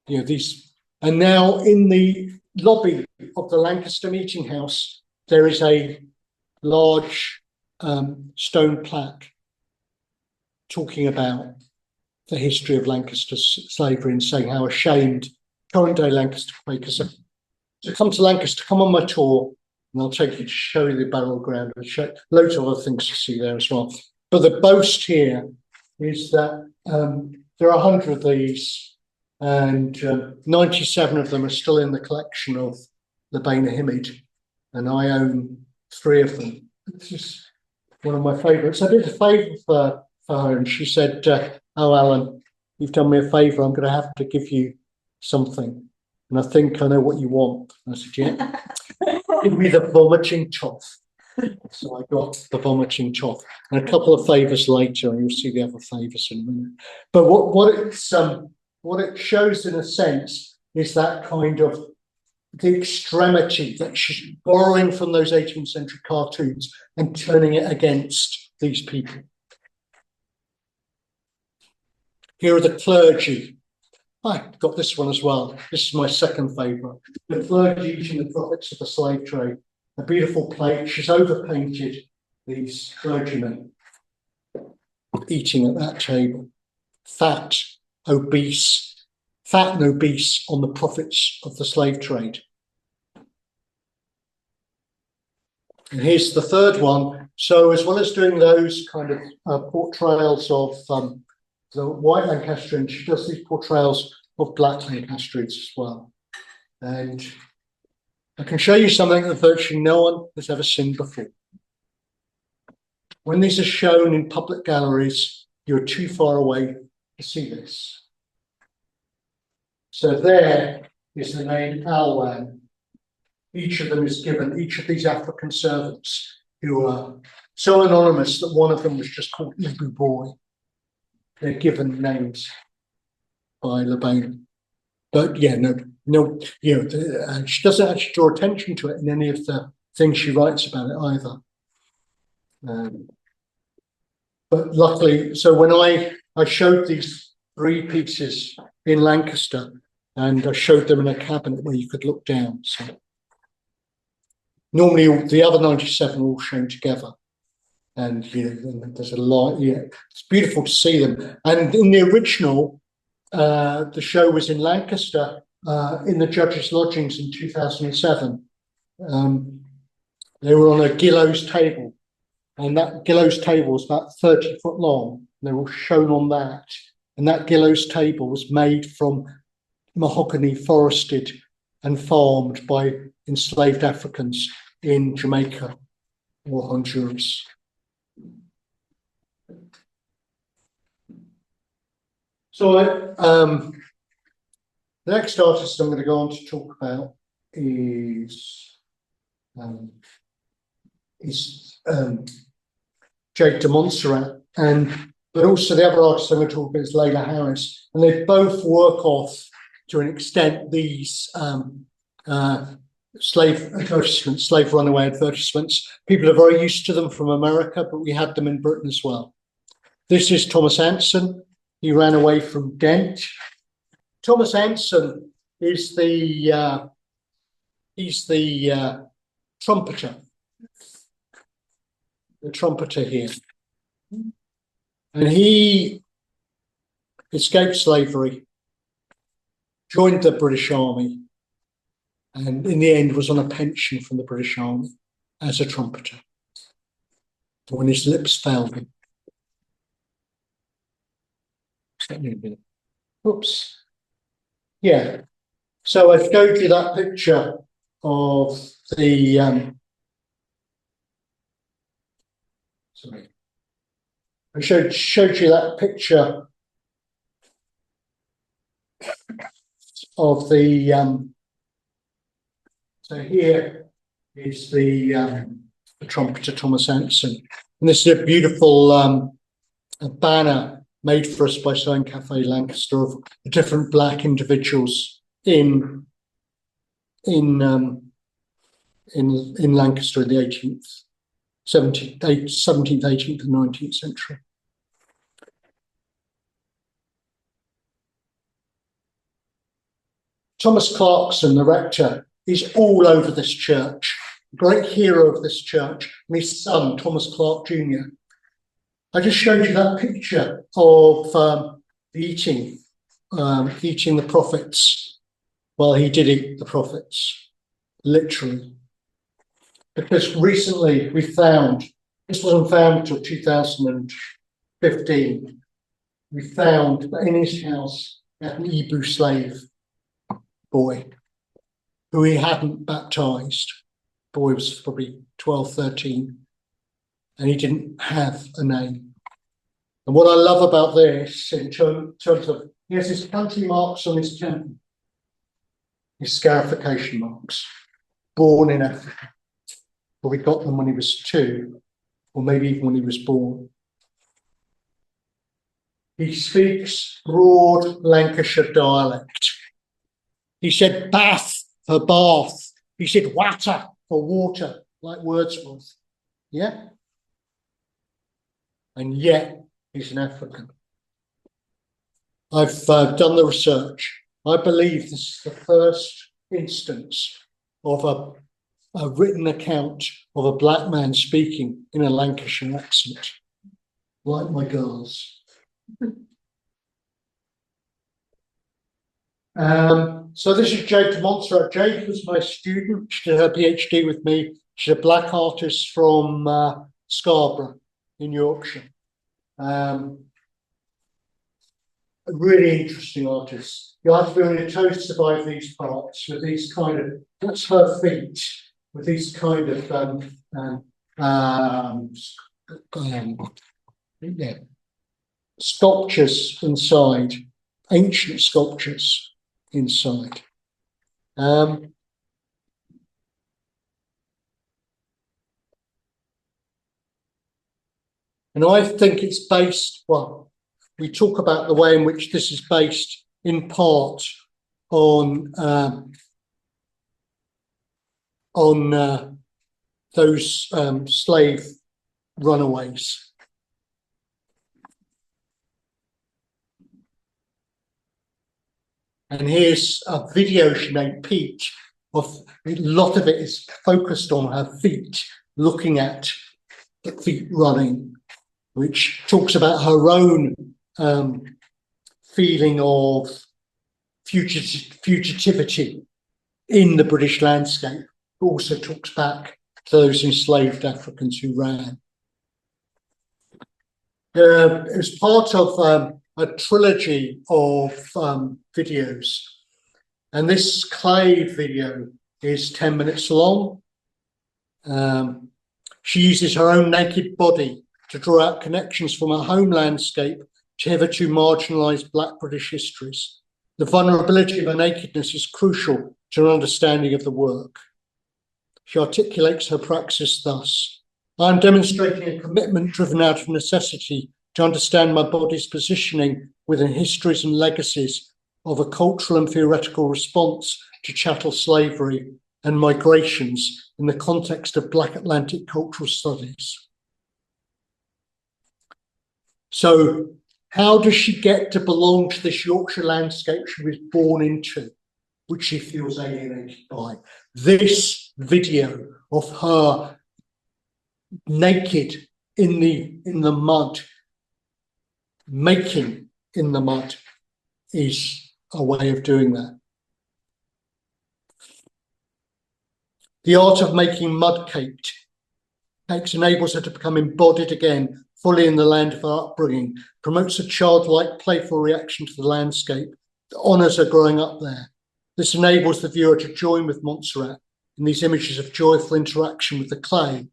these. And now in the lobby of the Lancaster Meeting House, there is a large stone plaque talking about the history of Lancaster slavery and saying how ashamed current day Lancaster Quakers are. So come to Lancaster, come on my tour, and I'll take you to show you the burial ground and show loads of other things to see there as well. But the boast here is that there are 100 of these, and 97 of them are still in the collection of Lubaina Himid, and I own 3 of them. This is one of my favourites. I did a favour for her, and she said, "Oh, Alan, you've done me a favour. I'm going to have to give you something, and I think I know what you want." I said, "Yeah, give me the vomiting toff." So I got the vomiting toff, and a couple of favours later, and you'll see the other favours in a minute. But what it shows, in a sense, is that kind of the extremity that she's borrowing from those 18th century cartoons and turning it against these people. Here are the clergy. I got this one as well. This is my second favourite. The clergy eating the profits of the slave trade. A beautiful plate. She's overpainted these clergymen eating at that table. Fat and obese on the profits of the slave trade. And here's the third one. So as well as doing those kind of portrayals of the white Lancastrians, she does these portrayals of black Lancastrians as well. And I can show you something that virtually no one has ever seen before. When these are shown in public galleries, you're too far away to see this. So there is the name Alwan. Each of them is given, each of these African servants who are so anonymous that one of them was just called Ibu Boy. They're given names by Lubaina. But yeah, she doesn't actually draw attention to it in any of the things she writes about it either. But luckily, so when I showed these 3 pieces in Lancaster, and I showed them in a cabinet where you could look down. So Normally, the other 97 are all shown together. And there's a lot, it's beautiful to see them. And in the original, the show was in Lancaster, in the Judges' Lodgings in 2007. They were on a Gillows table, and that Gillows table was about 30 foot long. They were shown on that. And that Gillows table was made from mahogany forested and farmed by enslaved Africans in Jamaica or Honduras. So the next artist I'm going to go on to talk about is Jade de Montserrat, but also the other artist I'm going to talk about is Lela Harris, and they both work off, to an extent, these slave advertisements, slave runaway advertisements. People are very used to them from America, but we had them in Britain as well. This is Thomas Anson. He ran away from Ghent. Thomas Anson is the trumpeter. The trumpeter here. And he escaped slavery, joined the British Army, and in the end was on a pension from the British Army as a trumpeter when his lips failed him. Oops. Yeah. So I showed you that picture of the sorry. I showed you that picture of the so here is the trumpeter Thomas Anson, and this is a beautiful a banner made for us by Sloane Cafe Lancaster of the different black individuals in Lancaster in the 18th, 17th, 18th and 19th century. Thomas Clarkson, the rector, is all over this church, a great hero of this church, and his son, Thomas Clark Jr. I just showed you that picture of eating the prophets. Well, he did eat the prophets, literally. Because recently we found, this wasn't found until 2015, we found that in his house he had an Ibu slave boy who he hadn't baptized. The boy was probably 12, 13, and he didn't have a name. And what I love about this, in terms of, he has his country marks on his temple, his scarification marks, born in Africa. Well, we got them when he was 2, or maybe even when he was born. He speaks broad Lancashire dialect. He said bath for bath. He said water for water, like Wordsworth. Yeah? And yet, he's an African. I've done the research. I believe this is the first instance of a written account of a black man speaking in a Lancashire accent, like my girls. So this is Jade de Montserrat. Jade was my student. She did her PhD with me. She's a black artist from Scarborough in Yorkshire. A really interesting artist. You have to be on your toes to survive these parts with these kind of, that's her feet, with these kind of sculptures inside, ancient sculptures inside. And I think it's based, well, we talk about the way in which this is based in part on those slave runaways. And here's a video she made, Pete, a lot of it is focused on her feet, looking at the feet running, which talks about her own feeling of fugitivity in the British landscape, but also talks back to those enslaved Africans who ran. It was part of a trilogy of videos, and this clay video is 10 minutes long. She uses her own naked body to draw out connections from her home landscape to hitherto marginalised Black British histories. The vulnerability of her nakedness is crucial to an understanding of the work. She articulates her praxis thus: I am demonstrating a commitment driven out of necessity to understand my body's positioning within histories and legacies of a cultural and theoretical response to chattel slavery and migrations in the context of Black Atlantic cultural studies. So, how does she get to belong to this Yorkshire landscape she was born into, which she feels alienated by? This video of her naked in the mud, making in the mud, is a way of doing that. The art of making mud cakes enables her to become embodied again, fully in the land of her upbringing, promotes a childlike, playful reaction to the landscape that honours her growing up there. This enables the viewer to join with Montserrat in these images of joyful interaction with the clay.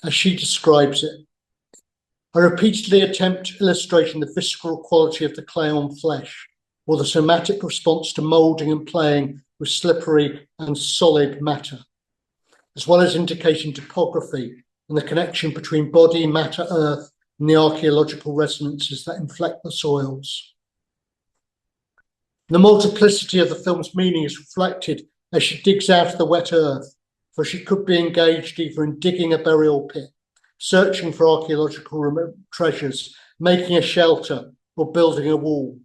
As she describes it, I repeatedly attempt illustrating the visceral quality of the clay on flesh, or the somatic response to moulding and playing with slippery and solid matter, as well as indicating topography and the connection between body, matter, earth, and the archaeological resonances that inflect the soils. The multiplicity of the film's meaning is reflected as she digs out of the wet earth, for she could be engaged either in digging a burial pit, searching for archaeological treasures, making a shelter, or building a wall.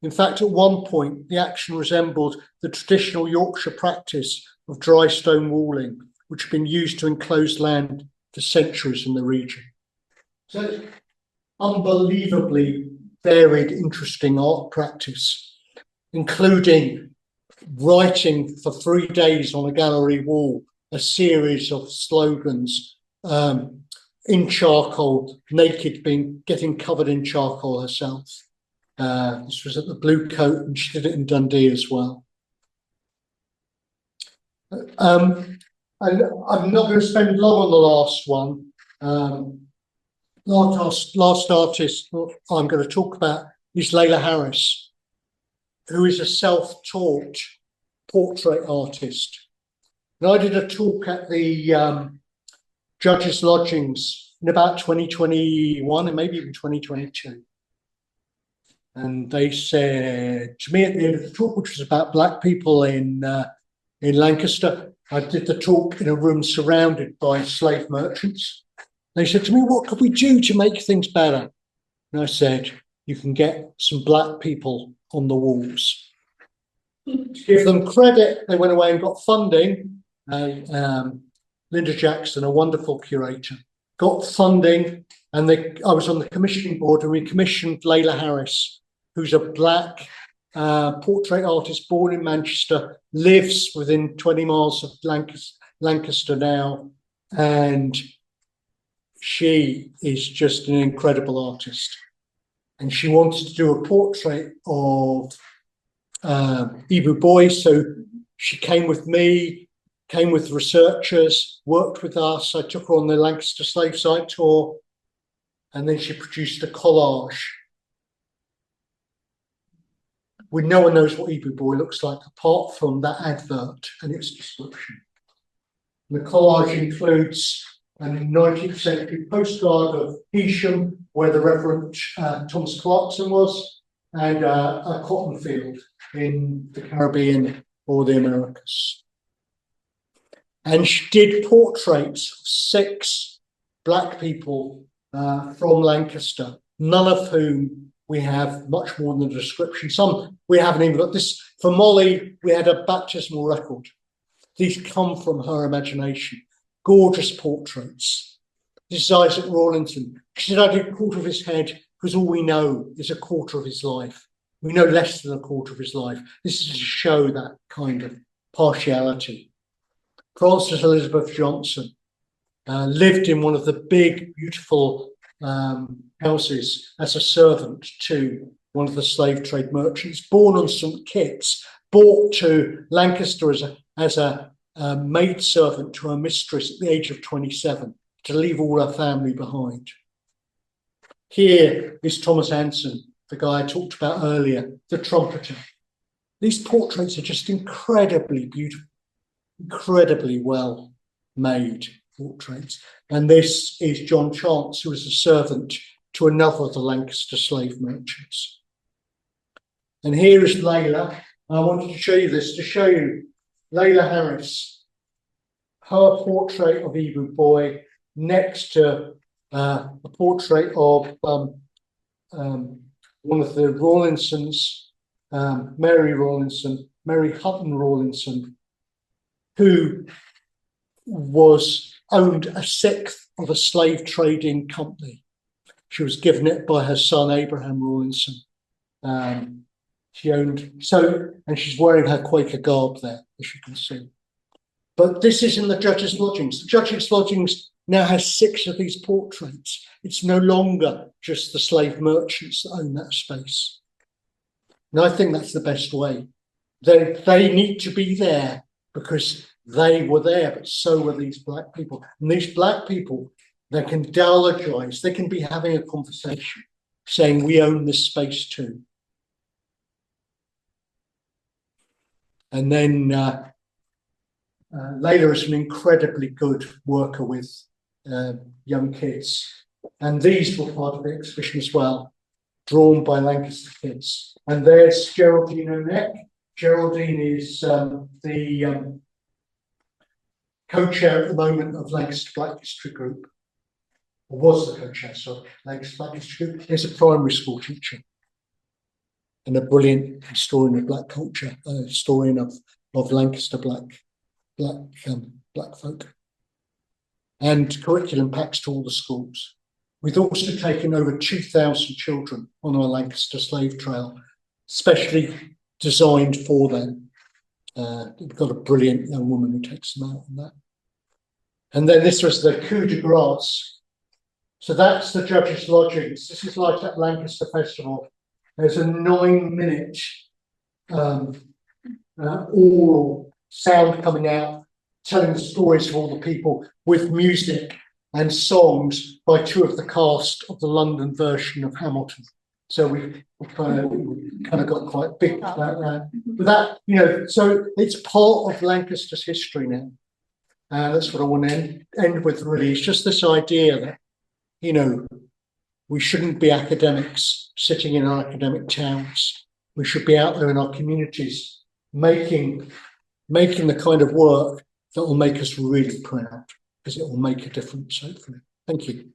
In fact, at one point, the action resembled the traditional Yorkshire practice of dry stone walling, which had been used to enclose land for centuries in the region. So it's unbelievably varied, interesting art practice, including writing for 3 days on a gallery wall a series of slogans in charcoal, naked, getting covered in charcoal herself. This was at the Blue Coat, and she did it in Dundee as well. And I'm not going to spend long on the last one. Last artist I'm going to talk about is Lela Harris, who is a self-taught portrait artist. And I did a talk at the Judges' Lodgings in about 2021 and maybe even 2022. And they said to me at the end of the talk, which was about Black people in Lancaster, I did the talk in a room surrounded by slave merchants. They said to me, what could we do to make things better? And I said, you can get some Black people on the walls. To give them credit, they went away and got funding. Linda Jackson, a wonderful curator, got funding, and I was on the commissioning board, and we commissioned Lela Harris, who's a Black portrait artist born in Manchester, lives within 20 miles of Lancaster now, and she is just an incredible artist. And she wanted to do a portrait of Ibu Boy, so she came with me, came with researchers, worked with us. I took her on the Lancaster slave site tour, and then she produced a collage. No one knows what Ibu Boy looks like apart from that advert and its description. The collage includes a 19th century postcard of Hesham, where the Reverend Thomas Clarkson was, and a cotton field in the Caribbean or the Americas. And she did portraits of 6 Black people from Lancaster, none of whom we have much more than a description. Some we haven't even got. This For Molly, we had a baptismal record. These come from her imagination. Gorgeous portraits. This is Isaac Rawlinson. She said, I did a quarter of his head because all we know is a quarter of his life. We know less than a quarter of his life. This is to show that kind of partiality. Frances Elizabeth Johnson lived in one of the big, beautiful houses as a servant to one of the slave trade merchants, born on St. Kitts, brought to Lancaster as a maid servant to her mistress at the age of 27 to leave all her family behind. Here is Thomas Anson, the guy I talked about earlier, the trumpeter. These portraits are just incredibly beautiful, incredibly well made portraits. And this is John Chance, who was a servant to another of the Lancaster slave merchants. And here is Lela. I wanted to show you this to show you Lela Harris, her portrait of Ebu Boy next to a portrait of one of the Rawlinsons, Mary Hutton Rawlinson, who owned a sixth of a slave trading company. She was given it by her son Abraham Rawlinson. She owned and she's wearing her Quaker garb there, as you can see. But this is in the judges' lodgings. The judges' lodgings now has 6 of these portraits. It's no longer just the slave merchants that own that space. And I think that's the best way. They need to be there because they were there, but so were these black people. And these black people, they can dialogize, they can be having a conversation, saying, we own this space too. And then Lela is an incredibly good worker with young kids. And these were part of the exhibition as well, drawn by Lancaster kids. And there's Geraldine O'Neck. Geraldine is the co-chair at the moment of Lancaster Black History Group, or was the co-chair, sorry, Lancaster Black History Group. Is a primary school teacher and a brilliant historian of black culture, a historian of Lancaster black folk. And curriculum packs to all the schools. We've also taken over 2,000 children on our Lancaster slave trail, specially designed for them. We've got a brilliant young woman who takes them out on that. And then this was the coup de grace. So that's the judges' lodgings. This is like at Lancaster Festival. There's a 9-minute oral sound coming out, telling the stories of all the people with music and songs by 2 of the cast of the London version of Hamilton. So we kind of got quite big about that. But that, so it's part of Lancaster's history now. That's what I want to end with, really. It's just this idea that, we shouldn't be academics sitting in our academic towns. We should be out there in our communities making the kind of work that will make us really proud, because it will make a difference, hopefully. Thank you.